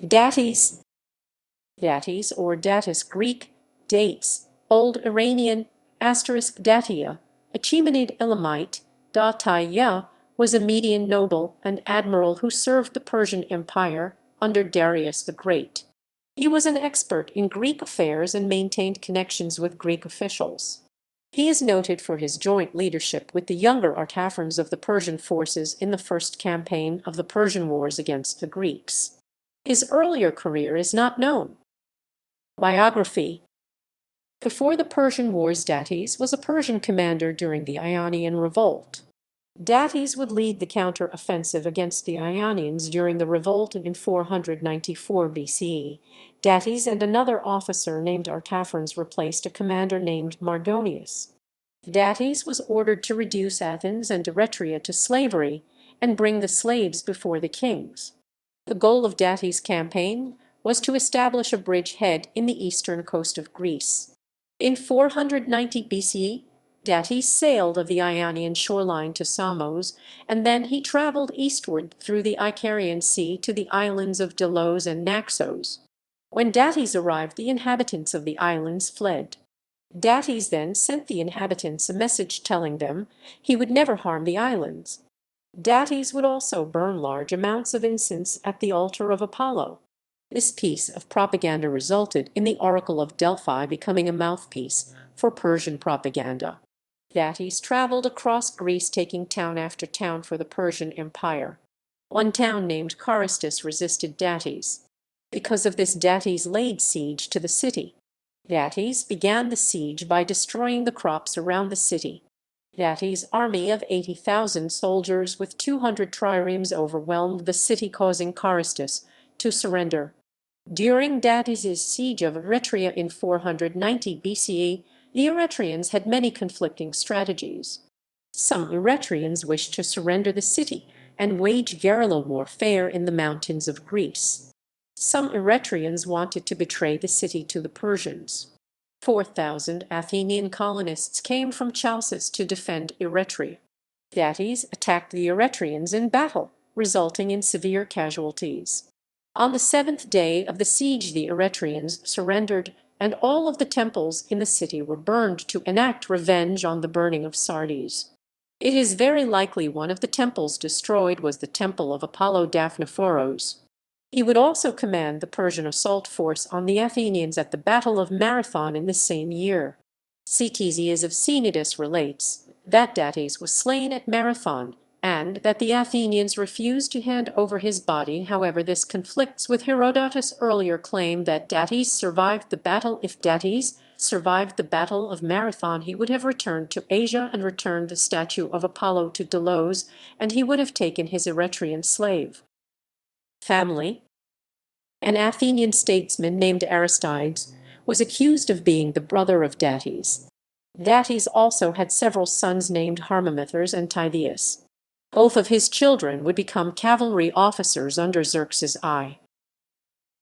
Datis. Datis or Datis, Greek, dates, Old Iranian, *Dātiya, Achaemenid Elamite, Dātiya, was a Median noble and admiral who served the Persian Empire under Darius the Great. He was an expert in Greek affairs and maintained connections with Greek officials. He is noted for his joint leadership with the younger Artaphernes of the Persian forces in the first campaign of the Persian Wars against the Greeks. His earlier career is not known. Biography. Before the Persian Wars, Datis was a Persian commander during the Ionian Revolt. Datis would lead the counter-offensive against the Ionians during the revolt in 494 BCE. Datis and another officer named Artaphernes replaced a commander named Mardonius. Datis was ordered to reduce Athens and Eretria to slavery and bring the slaves before the kings. The goal of Datis' campaign was to establish a bridgehead in the eastern coast of Greece. In 490 BCE, Datis sailed of the Ionian shoreline to Samos, and then he traveled eastward through the Icarian Sea to the islands of Delos and Naxos. When Datis arrived, the inhabitants of the islands fled. Datis then sent the inhabitants a message telling them he would never harm the islands. Datis would also burn large amounts of incense at the altar of Apollo. This piece of propaganda resulted in the Oracle of Delphi becoming a mouthpiece for Persian propaganda. Datis traveled across Greece, taking town after town for the Persian Empire. One town named Carystus resisted Datis. Because of this, Datis laid siege to the city. Datis began the siege by destroying the crops around the city. Datis' army of 80,000 soldiers with 200 triremes overwhelmed the city, causing Carystus to surrender. During Datis' siege of Eretria in 490 BCE, the Eretrians had many conflicting strategies. Some Eretrians wished to surrender the city and wage guerrilla warfare in the mountains of Greece. Some Eretrians wanted to betray the city to the Persians. 4,000 Athenian colonists came from Chalcis to defend Eretria. Datis attacked the Eretrians in battle, resulting in severe casualties. On the seventh day of the siege, the Eretrians surrendered, and all of the temples in the city were burned to enact revenge on the burning of Sardis. It is very likely one of the temples destroyed was the temple of Apollo Daphnephoros. He would also command the Persian assault force on the Athenians at the Battle of Marathon in the same year. Ctesias of Cnidus relates that Datis was slain at Marathon, and that the Athenians refused to hand over his body. However, this conflicts with Herodotus' earlier claim that Datis survived the battle. If Datis survived the Battle of Marathon, he would have returned to Asia and returned the statue of Apollo to Delos, and he would have taken his Eretrian slave. Family. An Athenian statesman named Aristides was accused of being the brother of Datis. Datis also had several sons named Harmamithers and Tithias. Both of his children would become cavalry officers under Xerxes I.